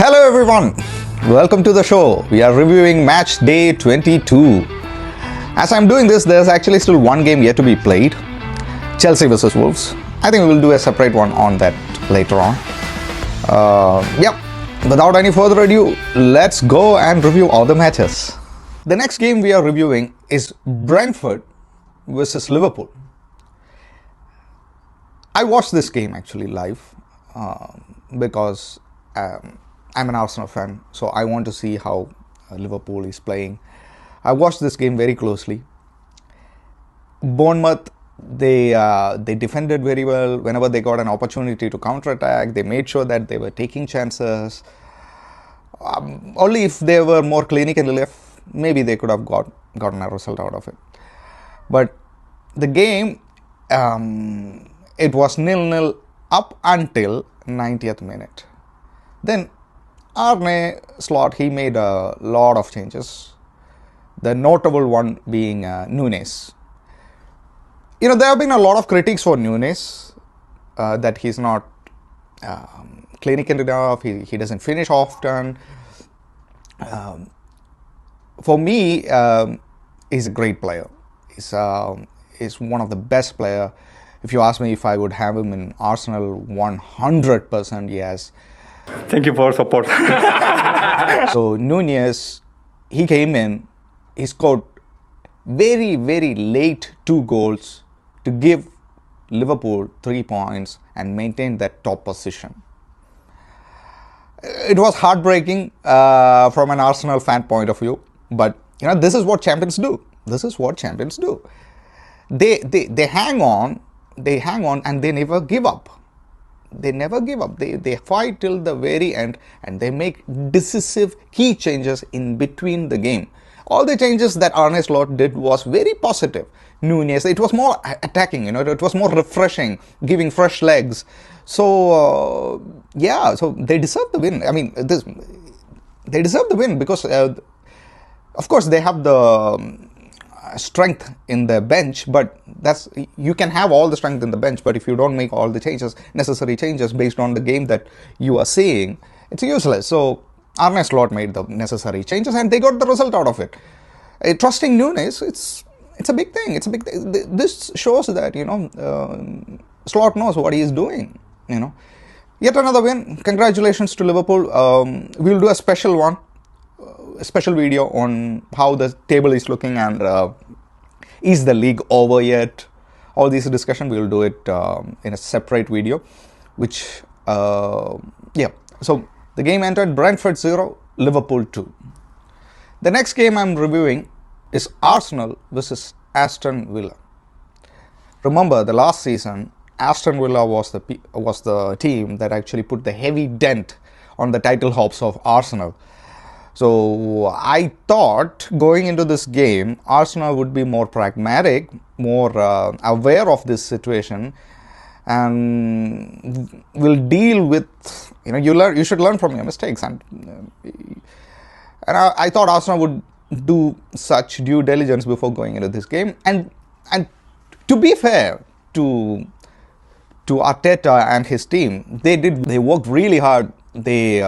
Hello everyone, welcome to the show. We are reviewing match day 22. As I'm doing this, there's actually still one game yet to be played. Chelsea vs Wolves. I think we'll do a separate one on that later on. Without any further ado, let's go and review all the matches. The next game we are reviewing is Brentford vs Liverpool. I watched this game actually live because I'm an Arsnl fan, so I want to see how Liverpool is playing. I watched this game very closely. Bournemouth, they defended very well. Whenever they got an opportunity to counter-attack, they made sure that they were taking chances. Only if they were more clinical left, maybe they could have gotten a result out of it. But the game, it was 0-0 up until 90th minute. Then Arsnl, he made a lot of changes. The notable one being Nunes. You know, there have been a lot of critiques for Nunes, that he's not clinical enough, he doesn't finish often. For me, he's a great player. He's one of the best players. If you ask me if I would have him in Arsnl, 100% yes. Thank you for support. So Nunes, he came in, he scored very, very late 2 goals to give Liverpool 3 points and maintain that top position. It was heartbreaking from an Arsnl fan point of view, but you know, this is what champions do. This is what champions do. They hang on and they never give up. They never give up. They fight till the very end and they make decisive key changes in between the game. All the changes that Arsnl did was very positive. Nunes, it was more attacking, you know, it was more refreshing, giving fresh legs. So, so they deserve the win. I mean, they deserve the win because, of course, they have the strength in the bench, but you can have all the strength in the bench, but if you don't make all the necessary changes based on the game that you are seeing, it's useless. So Arsnl made the necessary changes and they got the result out of it. Trusting Nunes, it's a big thing. It's a big thing. This shows that, you know, Slot knows what he is doing, you know. Yet another win. Congratulations to Liverpool. We'll do a special one. A special video on how the table is looking and is the league over yet. All these discussion we will do it in a separate video, which so the game entered Brentford 0, Liverpool 2. The next game I'm reviewing is Arsnl versus Aston Villa. Remember, the last season Aston Villa was the team that actually put the heavy dent on the title hopes of Arsnl. So I thought going into this game, Arsnl would be more pragmatic, more aware of this situation, and will deal with, you know, you should learn from your mistakes. And I thought Arsnl would do such due diligence before going into this game. And to be fair to Arteta and his team, they worked really hard. They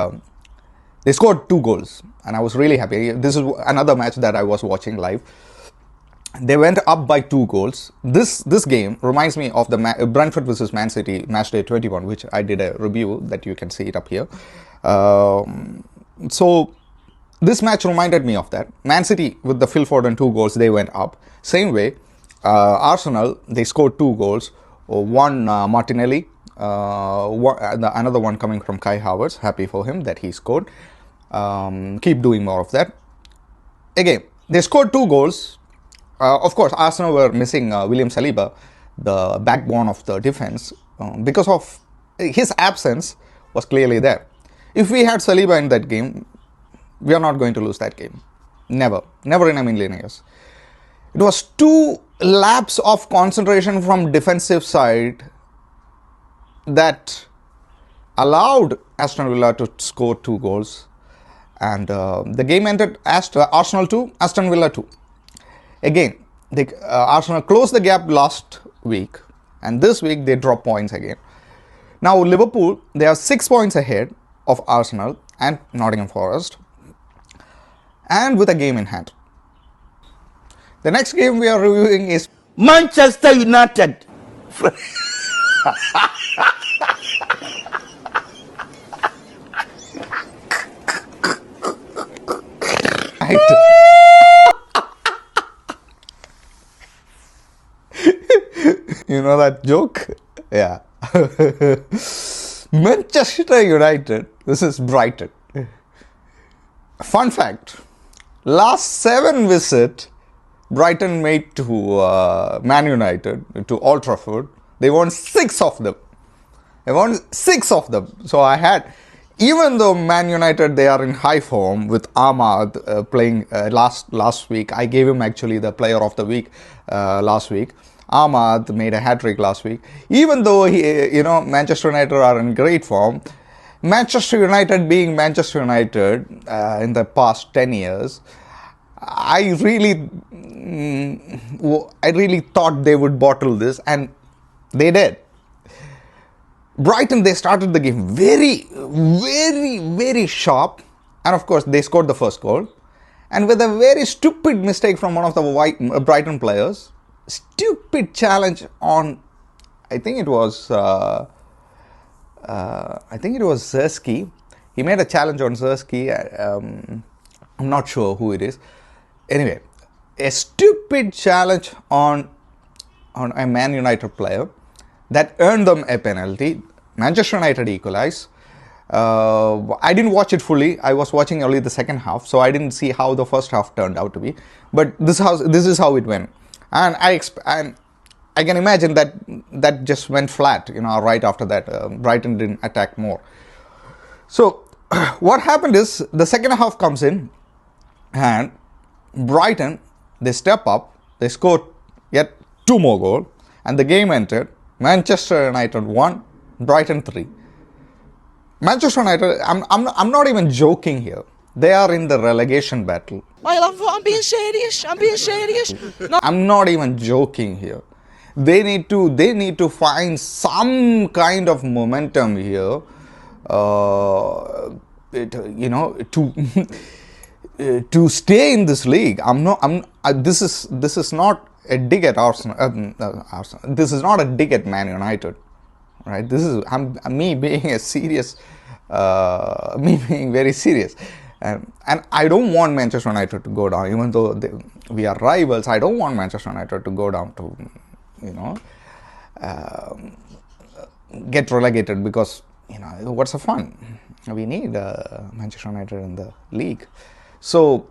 scored 2 goals and I was really happy. This is another match that I was watching live. They went up by 2 goals. This game reminds me of the Brentford vs Mancity match day 21, which I did a review that you can see it up here. So this match reminded me of that. Mancity with the Phil Foden 2 goals, they went up. Same way, Arsnl, they scored 2 goals. One Martinelli, another one coming from Kai Havertz. Happy for him that he scored. Keep doing more of that. Again, they scored 2 goals. Of course, Arsnl were missing William Saliba, the backbone of the defense, because of his absence was clearly there. If we had Saliba in that game, we are not going to lose that game. Never in a million years. It was 2 laps of concentration from defensive side that allowed Aston Villa to score 2 goals. And the game ended Arsnl 2, Aston Villa 2. Again, Arsnl closed the gap last week, and this week they drop points again. Now Liverpool, they are 6 points ahead of Arsnl, and Nottingham Forest, and with a game in hand. The next game we are reviewing is Manchester United. right. You know that joke? Yeah. Manchester United. This is Brighton. Fun fact. Last 7 visits Brighton made to Man United, to Old Trafford, they won 6 of them. They won 6 of them. So I had, even though Man United, they are in high form with Ahmad playing last week. I gave him actually the player of the week last week. Ahmad made a hat-trick last week. Even though Manchester United are in great form, Manchester United being Manchester United in the past 10 years, I really thought they would bottle this, and they did. Brighton, they started the game very, very, very sharp, and of course they scored the first goal, and with a very stupid mistake from one of the Brighton players, stupid challenge on, I think it was Zersky. He made a challenge on Zersky. I'm not sure who it is. Anyway, a stupid challenge on a Man United player that earned them a penalty. Manchester United equalized. I didn't watch it fully. I was watching only the second half, so I didn't see how the first half turned out to be. But this is how it went, and I can imagine that just went flat. Right after that, Brighton didn't attack more. So what happened is the second half comes in, and Brighton, they step up, they score yet 2 more goals, and the game ended. Manchester United 1, Brighton 3. Manchester United, I'm not even joking here. They are in the relegation battle. I'm being serious. No. I'm not even joking here. They need to find some kind of momentum here, to stay in this league. This is not a dig at Arsnl. This is not a dig at Man United, right? This is me being a serious, me being very serious, and I don't want Manchester United to go down. Even though we are rivals, I don't want Manchester United to go down to, get relegated, because what's the fun? We need Manchester United in the league. So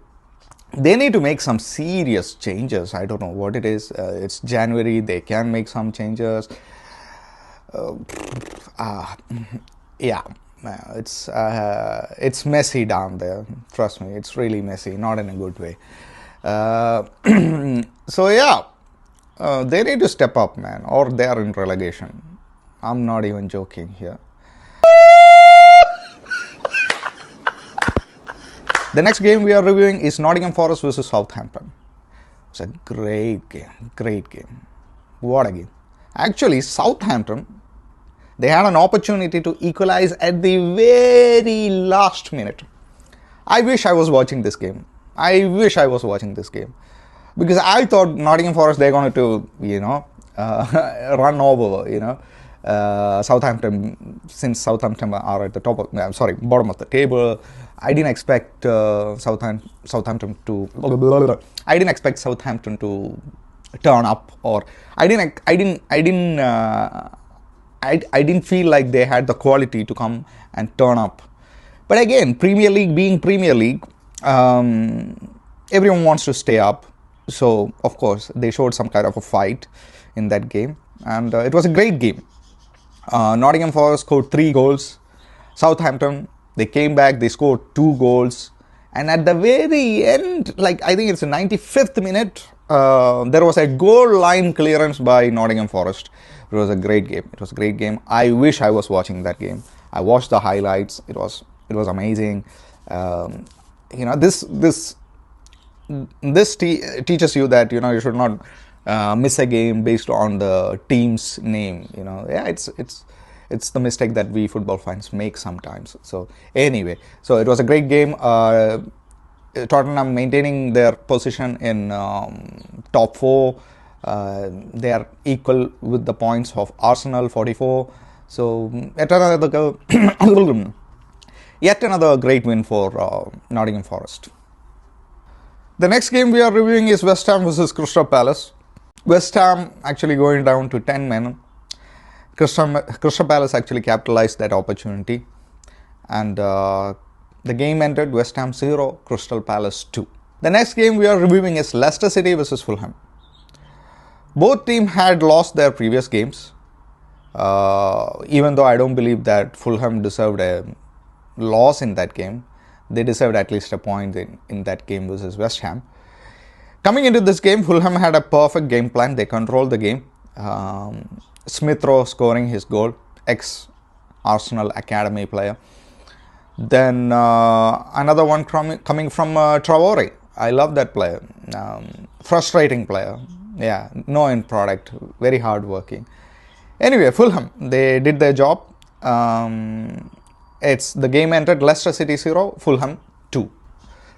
they need to make some serious changes. I don't know what it is. It's January. They can make some changes. It's messy down there. Trust me, it's really messy. Not in a good way. So yeah, they need to step up, man, or they are in relegation. I'm not even joking here. The next game we are reviewing is Nottingham Forest vs Southampton. It's a great game. What a game. Actually, Southampton, they had an opportunity to equalize at the very last minute. I wish I was watching this game. Because I thought Nottingham Forest, they're going to, run over, Southampton, since Southampton are at the bottom of the table. I didn't expect Southampton to turn up, or I didn't feel like they had the quality to come and turn up. But again, Premier League being Premier League, everyone wants to stay up. So of course they showed some kind of a fight in that game, and it was a great game. Nottingham Forest scored 3 goals. Southampton, they came back, they scored 2 goals. And at the very end, I think it's the 95th minute, there was a goal line clearance by Nottingham Forest. It was a great game. I wish I was watching that game. I watched the highlights. It was amazing. This teaches you that you should not miss a game based on the team's name. It's the mistake that we football fans make sometimes. So anyway, so it was a great game. Tottenham maintaining their position in top 4. They are equal with the points of Arsnl, 44. So yet another great win for Nottingham Forest. The next game we are reviewing is West Ham versus Crystal Palace. West Ham actually going down to 10 men. Crystal Palace actually capitalized that opportunity, and the game ended West Ham 0, Crystal Palace 2. The next game we are reviewing is Leicester City versus Fulham. Both teams had lost their previous games, even though I don't believe that Fulham deserved a loss in that game. They deserved at least a point in that game versus West Ham. Coming into this game, Fulham had a perfect game plan. They controlled the game. Smith Rowe scoring his goal, ex-Arsnl academy player. Then another one coming from Traore. I love that player. Frustrating player. Yeah, no end product. Very hard working. Anyway, Fulham, they did their job. The game ended Leicester City 0, Fulham 2.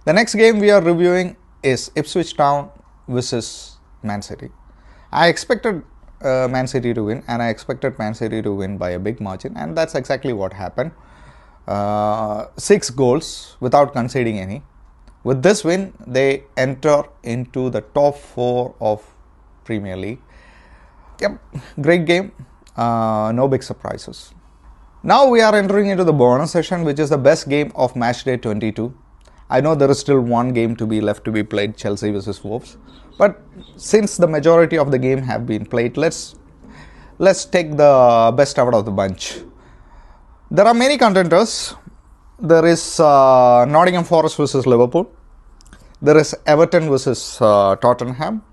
The next game we are reviewing is Ipswich Town versus Mancity. I expected Mancity to win, and I expected Mancity to win by a big margin, and that's exactly what happened. 6 goals without conceding any. With this win, they enter into the top 4 of Premier League. Yep, great game. No big surprises. Now we are entering into the bonus session, which is the best game of match day 22. I know there is still one game to be left to be played, Chelsea versus Wolves. But since the majority of the game have been played, let's take the best out of the bunch. There are many contenders. There is Nottingham Forest versus Liverpool. There is Everton versus Tottenham.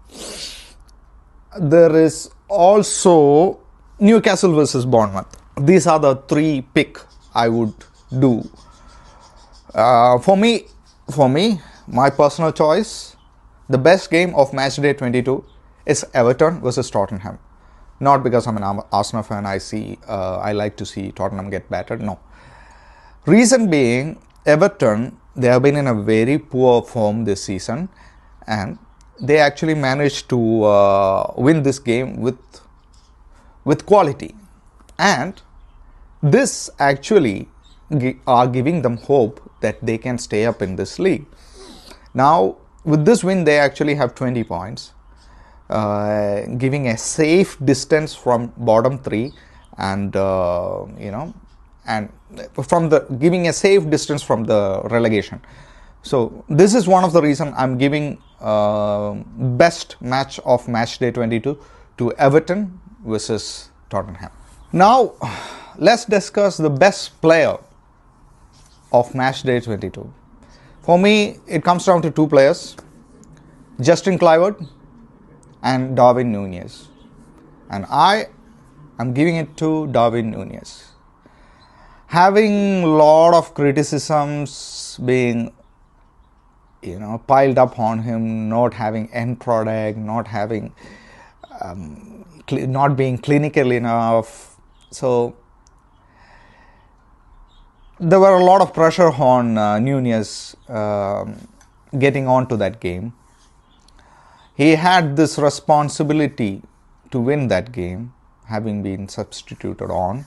There is also Newcastle versus Bournemouth. These are the 3 pick I would do. For me, my personal choice, the best game of match day 22 is Everton versus Tottenham. Not because I'm an Arsenal fan, I like to see Tottenham get battered. No. Reason being, Everton, they have been in a very poor form this season, and they actually managed to win this game with quality. And this actually are giving them hope that they can stay up in this league. Now, with this win, they actually have 20 points, giving a safe distance from bottom 3, and giving a safe distance from the relegation. So this is one of the reasons I'm giving best match of match day 22 to Everton versus Tottenham. Now, let's discuss the best player of match day 22. For me, it comes down to 2 players, Justin Kluivert and Darwin Núñez. And I am giving it to Darwin Núñez. Having a lot of criticisms being piled up on him, not having end product, not being clinical enough. So there were a lot of pressure on Núñez getting on to that game. He had this responsibility to win that game, having been substituted on.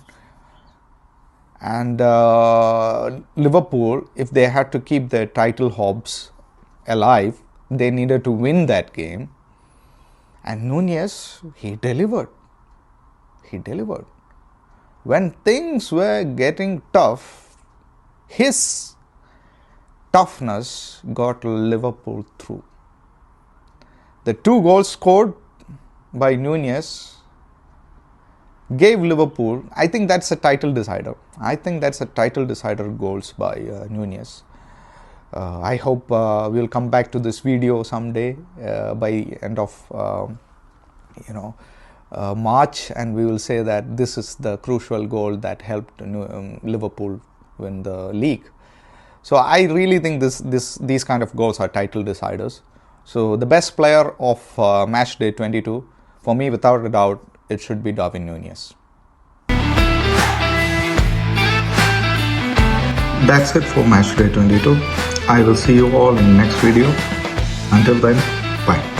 And Liverpool, if they had to keep their title hopes alive, they needed to win that game. And Núñez, he delivered. When things were getting tough, his toughness got Liverpool through. The 2 goals scored by Núñez gave Liverpool, I think that's a title decider. Goals by Núñez. I hope we'll come back to this video someday by end of March, and we will say that this is the crucial goal that helped Liverpool win the league. So I really think these kind of goals are title deciders. So the best player of match day 22, for me, without a doubt, it should be Darwin Núñez. That's it for Matchday 22. I will see you all in the next video. Until then, bye.